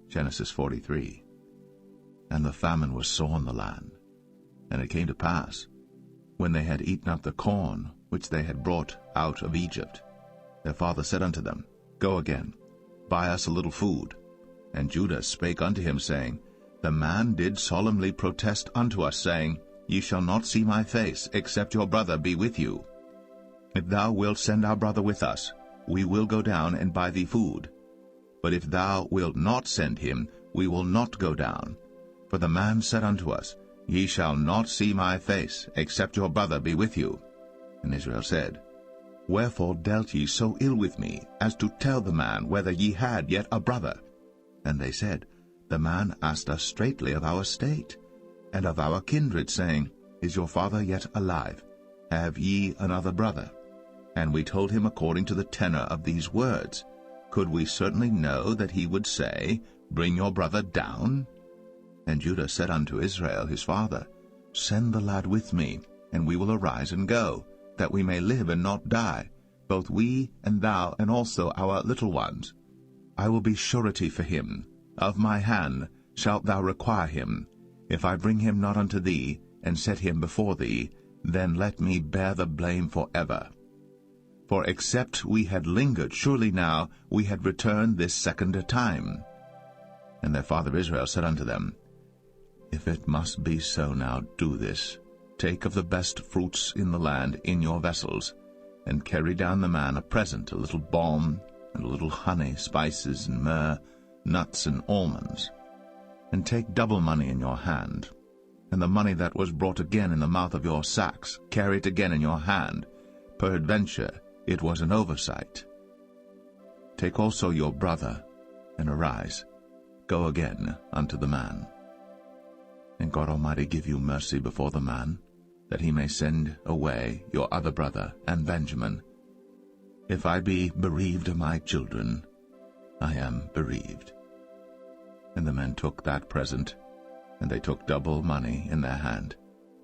Genesis 43. And the famine was sore in the land. And it came to pass, when they had eaten up the corn which they had brought out of Egypt, their father said unto them, Go again, buy us a little food. And Judah spake unto him, saying, The man did solemnly protest unto us, saying, Ye shall not see my face, except your brother be with you. If thou wilt send our brother with us, we will go down and buy thee food. But if thou wilt not send him, we will not go down. For the man said unto us, Ye shall not see my face, except your brother be with you. And Israel said, Wherefore dealt ye so ill with me, as to tell the man whether ye had yet a brother? And they said, The man asked us straitly of our state, and of our kindred, saying, Is your father yet alive? Have ye another brother? And we told him according to the tenor of these words. Could we certainly know that he would say, Bring your brother down? And Judah said unto Israel his father, Send the lad with me, and we will arise and go, that we may live and not die, both we and thou, and also our little ones. I will be surety for him. Of my hand shalt thou require him. If I bring him not unto thee, and set him before thee, then let me bear the blame forever. For except we had lingered, surely now we had returned this second time. And their father Israel said unto them, If it must be so now, do this. Take of the best fruits in the land in your vessels, and carry down the man a present, a little balm, and a little honey, spices, and myrrh, nuts, and almonds. And take double money in your hand, and the money that was brought again in the mouth of your sacks, carry it again in your hand. Peradventure it was an oversight. Take also your brother, and arise, go again unto the man. And God Almighty give you mercy before the man, that he may send away your other brother and Benjamin. If I be bereaved of my children, I am bereaved. And the men took that present, and they took double money in their hand,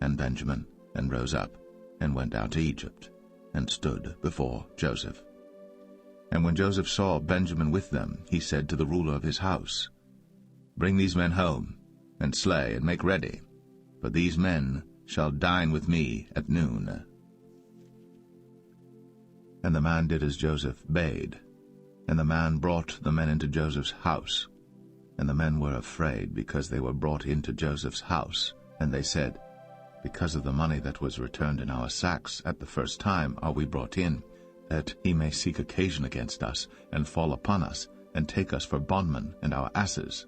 and Benjamin, and rose up, and went down to Egypt, and stood before Joseph. And when Joseph saw Benjamin with them, he said to the ruler of his house, Bring these men home, and slay, and make ready, for these men shall dine with me at noon. And the man did as Joseph bade, and the man brought the men into Joseph's house. And the men were afraid, because they were brought into Joseph's house. And they said, Because of the money that was returned in our sacks at the first time are we brought in, that he may seek occasion against us, and fall upon us, and take us for bondmen and our asses.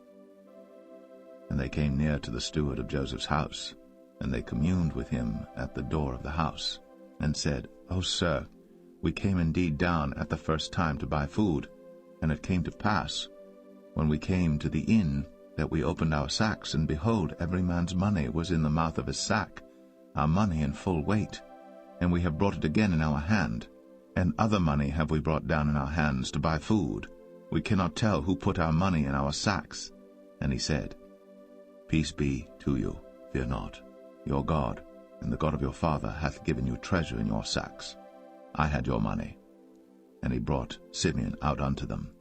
And they came near to the steward of Joseph's house, and they communed with him at the door of the house, and said, O sir, we came indeed down at the first time to buy food, and it came to pass, when we came to the inn, that we opened our sacks, and behold, every man's money was in the mouth of his sack, our money in full weight, and we have brought it again in our hand, and other money have we brought down in our hands to buy food. We cannot tell who put our money in our sacks. And he said, Peace be to you, fear not. Your God, and the God of your father, hath given you treasure in your sacks. I had your money. And he brought Simeon out unto them.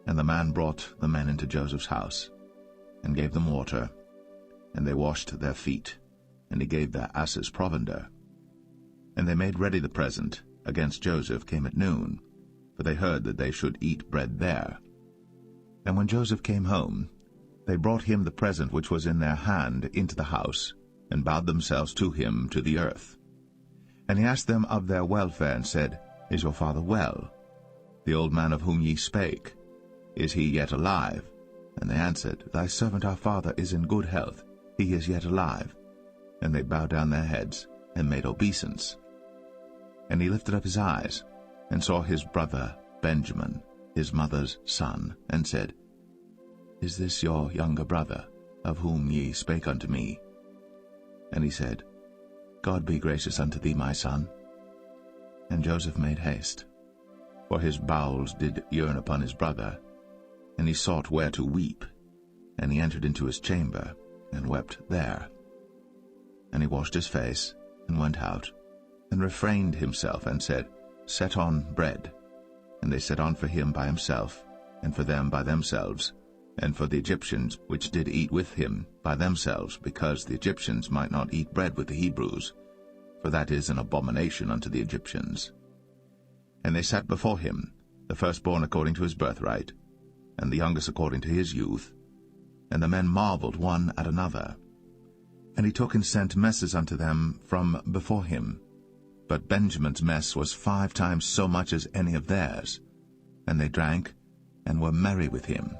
And the man brought the men into Joseph's house, and gave them water, and they washed their feet, and he gave their asses provender. And they made ready the present against Joseph came at noon, for they heard that they should eat bread there. And when Joseph came home, they brought him the present which was in their hand into the house, and bowed themselves to him to the earth. And he asked them of their welfare, and said, Is your father well? The old man of whom ye spake, is he yet alive? And they answered, Thy servant our father is in good health, he is yet alive. And they bowed down their heads, and made obeisance. And he lifted up his eyes, and saw his brother Benjamin, his mother's son, and said, Is this your younger brother, of whom ye spake unto me? And he said, God be gracious unto thee, my son. And Joseph made haste, for his bowels did yearn upon his brother, and he sought where to weep. And he entered into his chamber, and wept there. And he washed his face, and went out, and refrained himself, and said, Set on bread. And they set on for him by himself, and for them by themselves, and for the Egyptians which did eat with him by themselves, because the Egyptians might not eat bread with the Hebrews, for that is an abomination unto the Egyptians. And they set before him the firstborn according to his birthright, and the youngest according to his youth. And the men marveled one at another. And he took and sent messes unto them from before him. But Benjamin's mess was 5 times so much as any of theirs. And they drank, and were merry with him.